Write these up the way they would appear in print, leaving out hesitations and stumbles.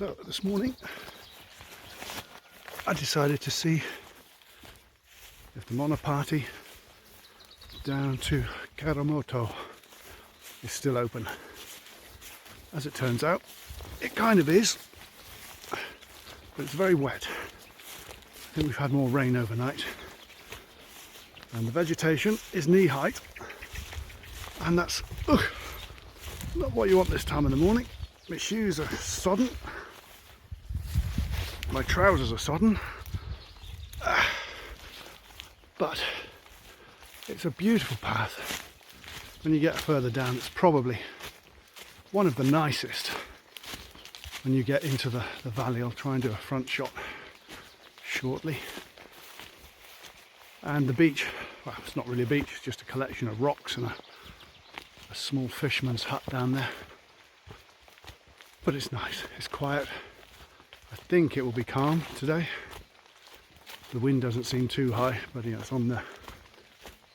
So this morning I decided to see if the monopati down to Keramoto is still open. As it turns out, it kind of is, but it's very wet. I think we've had more rain overnight, and the vegetation is knee height, and that's not what you want this time of the morning. My shoes are sodden, my trousers are sodden, but it's a beautiful path. When you get further down, it's probably one of the nicest when you get into the valley. I'll try and do a front shot shortly. And the beach, well, it's not really a beach, it's just a collection of rocks and a small fisherman's hut down there. But it's nice, it's quiet. I think it will be calm today. The wind doesn't seem too high, but yeah, it's on the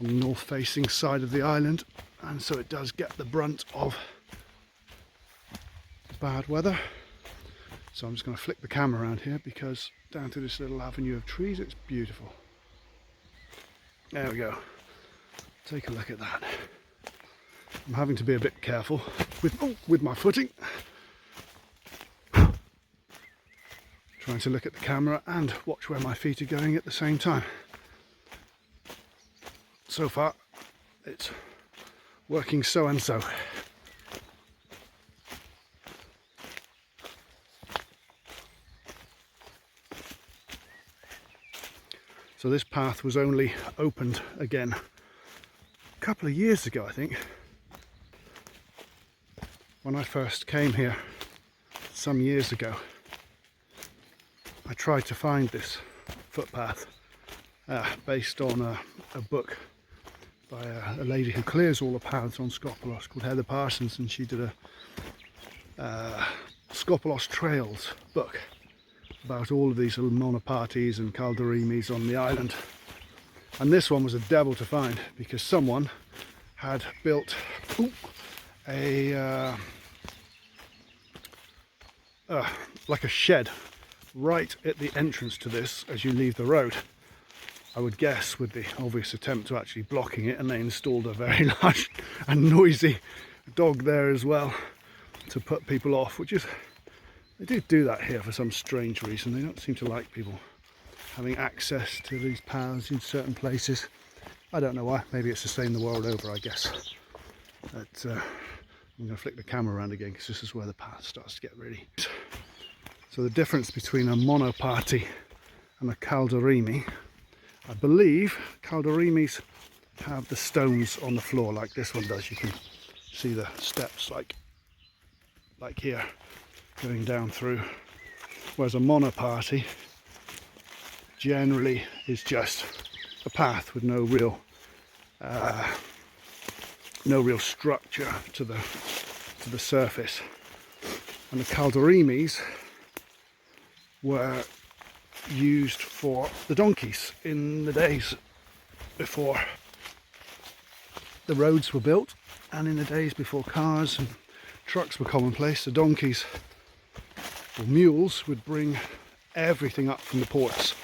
north facing side of the island, and so it does get the brunt of the bad weather. So I'm just going to flick the camera around here because down to this little avenue of trees, it's beautiful. There we go. Take a look at that. I'm having to be a bit careful with my footing. Trying to look at the camera and watch where my feet are going at the same time. So far, it's working so and so. So this path was only opened again a couple of years ago, I think. When I first came here some years ago, I tried to find this footpath based on a book by a lady who clears all the paths on Skopelos called Heather Parsons, and she did a Skopelos Trails book about all of these little monopatis and kalderimis on the island. And this one was a devil to find because someone had built like a shed right at the entrance to this as you leave the road. I would guess with the obvious attempt to actually blocking it, and they installed a very large and noisy dog there as well to put people off, which is, they do that here for some strange reason. They don't seem to like people having access to these paths in certain places. I don't know why, maybe it's the same the world over, I guess. But I'm going to flick the camera around again because this is where the path starts to get really... So the difference between a monopati and a kalderimi, I believe kalderimis have the stones on the floor like this one does. You can see the steps like here going down through, whereas a monopati generally is just a path with no real structure to the surface. And the kalderimis were used for the donkeys in the days before the roads were built, and in the days before cars and trucks were commonplace. The donkeys or mules would bring everything up from the ports.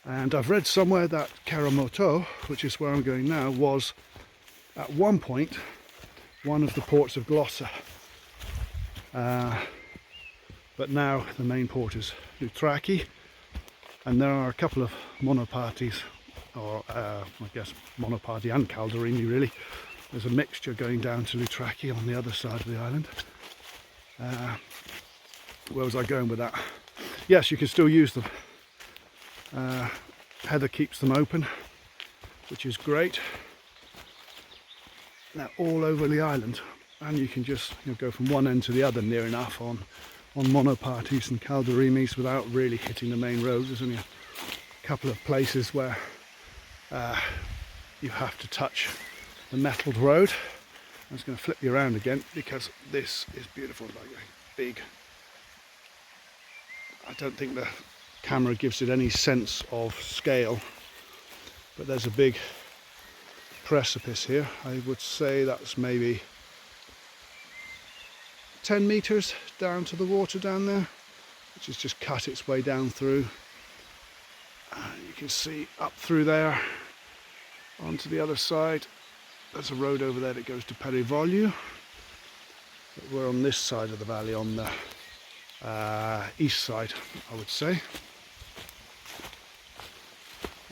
And I've read somewhere that Keramoto, which is where I'm going now, was at one point one of the ports of Gloucester. But now the main port is Loutraki, and there are a couple of monopatis, or I guess monopati and kalderimi really. There's a mixture going down to Loutraki on the other side of the island. Where was I going with that? Yes, you can still use them. Heather keeps them open, which is great. They're all over the island, and you can just go from one end to the other near enough on monopatis and kalderimis without really hitting the main roads. There's only a couple of places where you have to touch the metalled road. I'm just going to flip you around again because this is beautiful, like a big... I don't think the camera gives it any sense of scale, but there's a big precipice here. I would say that's maybe 10 meters down to the water down there, which has just cut its way down through. You can see up through there onto the other side. There's a road over there that goes to Perivoglio. But we're on this side of the valley, on the east side, I would say.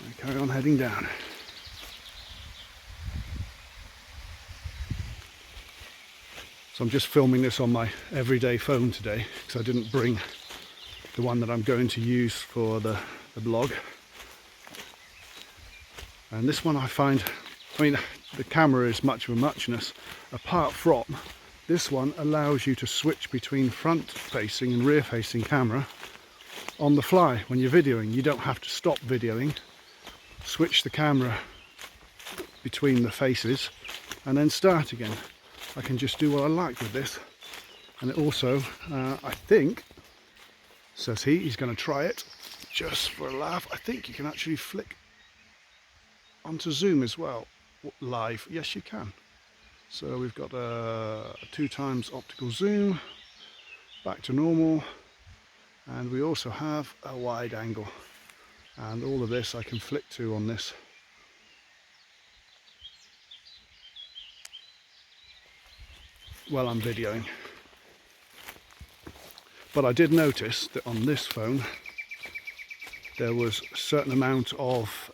And carry on heading down. So I'm just filming this on my everyday phone today because I didn't bring the one that I'm going to use for the blog. And this one I find, I mean, the camera is much of a muchness. Apart from, this one allows you to switch between front facing and rear facing camera on the fly when you're videoing. You don't have to stop videoing, switch the camera between the faces and then start again. I can just do what I like with this. And it also, I think, says he's going to try it just for a laugh. I think you can actually flick onto zoom as well, live. Yes, you can. So we've got a 2x optical zoom, back to normal, and we also have a wide angle. And all of this I can flick to on this. While I'm videoing. But I did notice that on this phone there was a certain amount of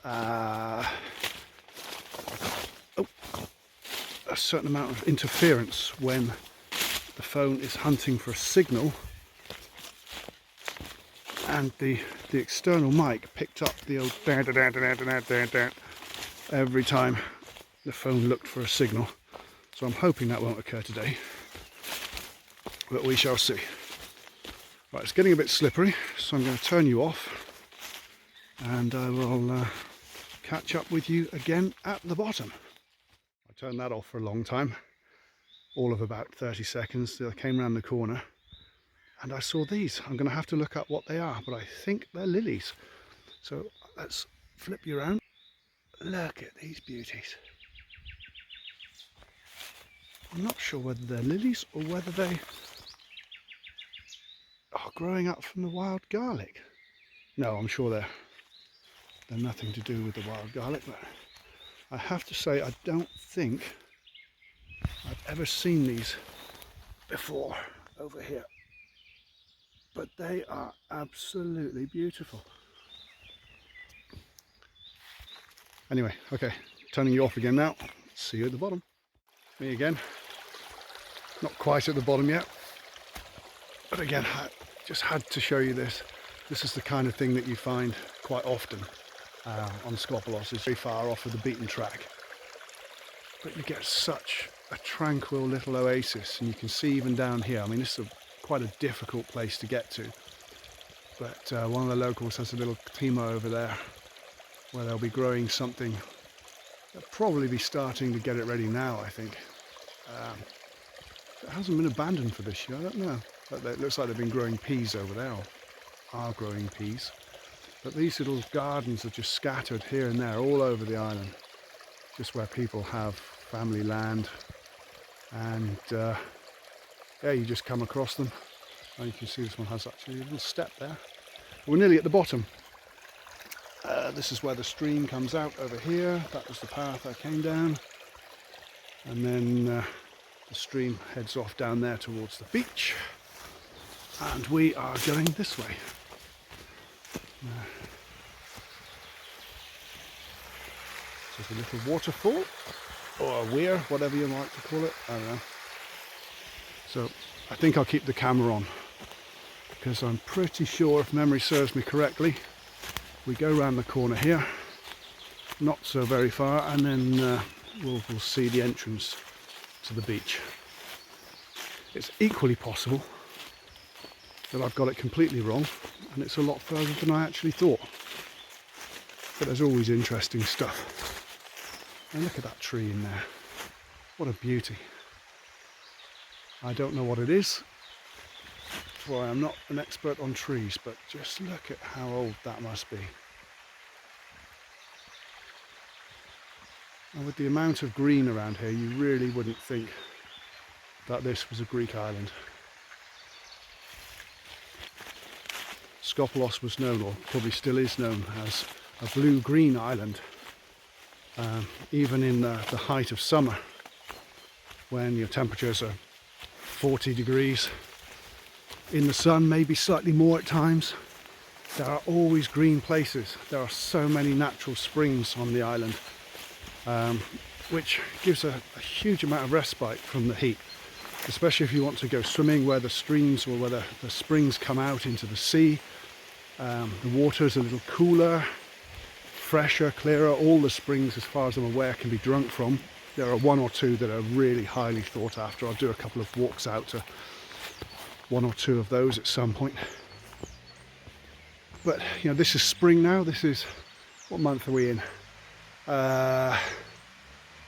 interference when the phone is hunting for a signal, and the external mic picked up the old every time the phone looked for a signal. So I'm hoping that won't occur today, but we shall see. Right, it's getting a bit slippery, so I'm going to turn you off, and I will catch up with you again at the bottom. I turned that off for a long time, all of about 30 seconds, till I came around the corner, and I saw these. I'm going to have to look up what they are, but I think they're lilies. So let's flip you around. Look at these beauties. I'm not sure whether they're lilies or whether they are growing up from the wild garlic. No, I'm sure they're nothing to do with the wild garlic, but I have to say I don't think I've ever seen these before over here. But they are absolutely beautiful. Anyway, okay, turning you off again now. See you at the bottom. Me again. Not quite at the bottom yet, but again, I just had to show you this. This is the kind of thing that you find quite often on Skopelos. It's very far off of the beaten track, but you get such a tranquil little oasis, and you can see even down here. I mean, this is quite a difficult place to get to, but one of the locals has a little timo over there where they'll be growing something. They'll probably be starting to get it ready now, I think. It hasn't been abandoned for this year, I don't know. But it looks like they've been growing peas over there, or are growing peas. But these little gardens are just scattered here and there all over the island, just where people have family land, and yeah, you just come across them. And you can see this one has actually a little step there. We're nearly at the bottom. This is where the stream comes out over here. That was the path I came down, and then the stream heads off down there towards the beach, and we are going this way. There's a little waterfall, or a weir, whatever you like to call it, I don't know. So I think I'll keep the camera on, because I'm pretty sure, if memory serves me correctly, we go round the corner here, not so very far, and then we'll see the entrance to the beach. It's equally possible that I've got it completely wrong, and it's a lot further than I actually thought. But there's always interesting stuff. And look at that tree in there. What a beauty. I don't know what it is, for I am not an expert on trees, but just look at how old that must be. And with the amount of green around here, you really wouldn't think that this was a Greek island. Skopelos was known, or probably still is known, as a blue-green island. Even in the height of summer, when your temperatures are 40 degrees in the sun, maybe slightly more at times, there are always green places. There are so many natural springs on the island, which gives a huge amount of respite from the heat, especially if you want to go swimming where the streams or where the springs come out into the sea. The water is a little cooler, fresher, clearer. All the springs, as far as I'm aware, can be drunk from. There are one or two that are really highly thought after. I'll do a couple of walks out to one or two of those at some point. But you know, this is spring now. This is, what month are we in?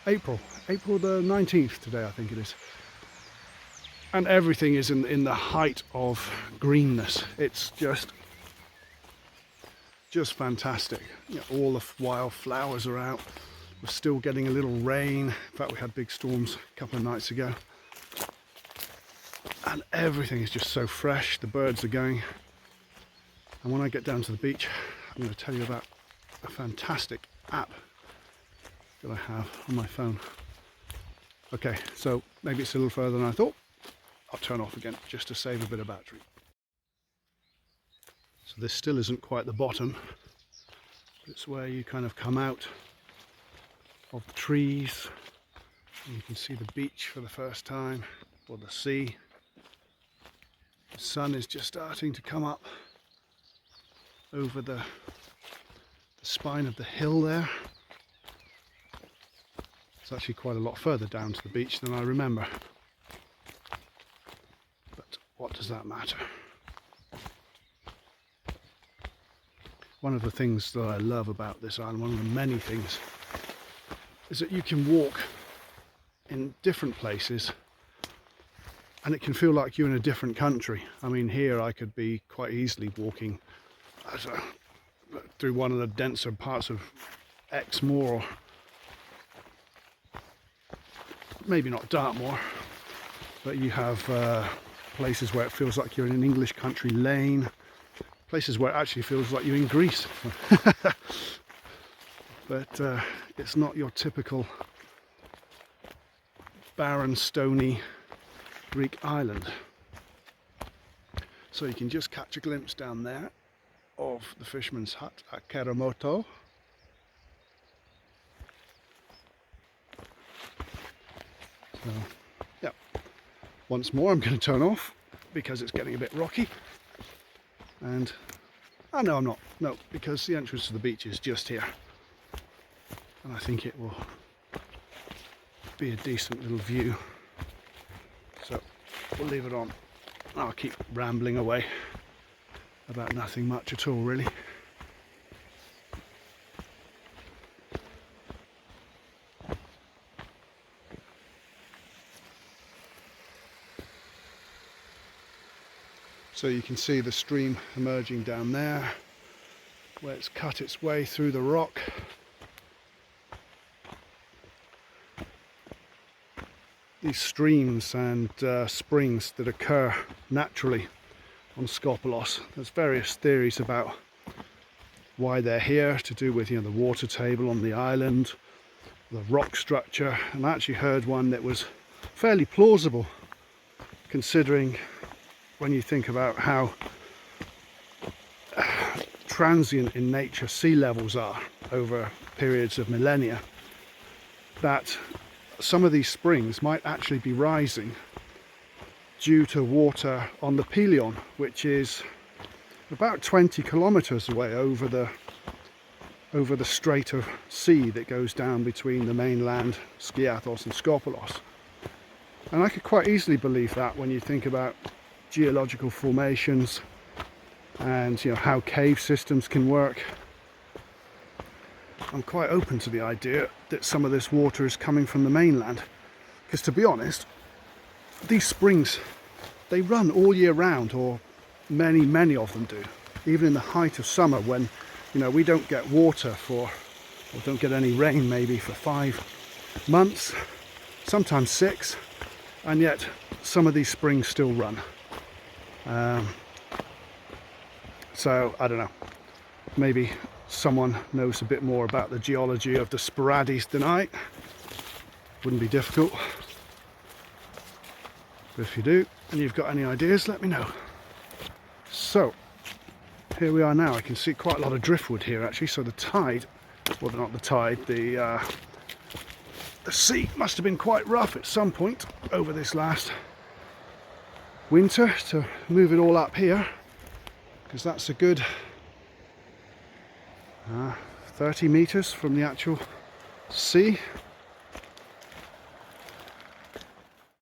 April the 19th today, I think it is. And everything is in the height of greenness. It's just fantastic. You know, all the wildflowers are out. We're still getting a little rain. In fact, we had big storms a couple of nights ago. And everything is just so fresh. The birds are going. And when I get down to the beach, I'm going to tell you about a fantastic app that I have on my phone. Okay, so maybe it's a little further than I thought. I'll turn off again just to save a bit of battery. So this still isn't quite the bottom. It's where you kind of come out of the trees and you can see the beach for the first time, or the sea. The sun is just starting to come up over the spine of the hill there. It's actually quite a lot further down to the beach than I remember. But what does that matter? One of the things that I love about this island, one of the many things, is that you can walk in different places and it can feel like you're in a different country. I mean, here I could be quite easily walking through one of the denser parts of Exmoor, or maybe not Dartmoor, but you have places where it feels like you're in an English country lane, places where it actually feels like you're in Greece. But it's not your typical barren, stony Greek island. So you can just catch a glimpse down there of the fisherman's hut at Keramoto. So, yeah, once more I'm going to turn off because it's getting a bit rocky. And, oh no, I'm not. No, because the entrance to the beach is just here. And I think it will be a decent little view. So we'll leave it on. I'll keep rambling away about nothing much at all, really. So you can see the stream emerging down there, where it's cut its way through the rock. These streams and springs that occur naturally on Skopelos. There's various theories about why they're here, to do with, you know, the water table on the island, the rock structure, and I actually heard one that was fairly plausible, considering when you think about how transient in nature sea levels are over periods of millennia, that some of these springs might actually be rising due to water on the Pelion, which is about 20 kilometers away over the strait of sea that goes down between the mainland, Skiathos, and Skopelos. And I could quite easily believe that when you think about geological formations and, you know, how cave systems can work. I'm quite open to the idea that some of this water is coming from the mainland, because, to be honest, these springs, they run all year round, or many of them do, even in the height of summer, when, you know, we don't get water for, or don't get any rain maybe for 5 months, sometimes 6, and yet some of these springs still run. So I don't know, maybe someone knows a bit more about the geology of the sporades than I. Wouldn't be difficult. But if you do, and you've got any ideas, let me know. So, here we are now. I can see quite a lot of driftwood here actually, so the tide, well not the tide, the sea must have been quite rough at some point over this last winter to move it all up here, because that's a good 30 meters from the actual sea.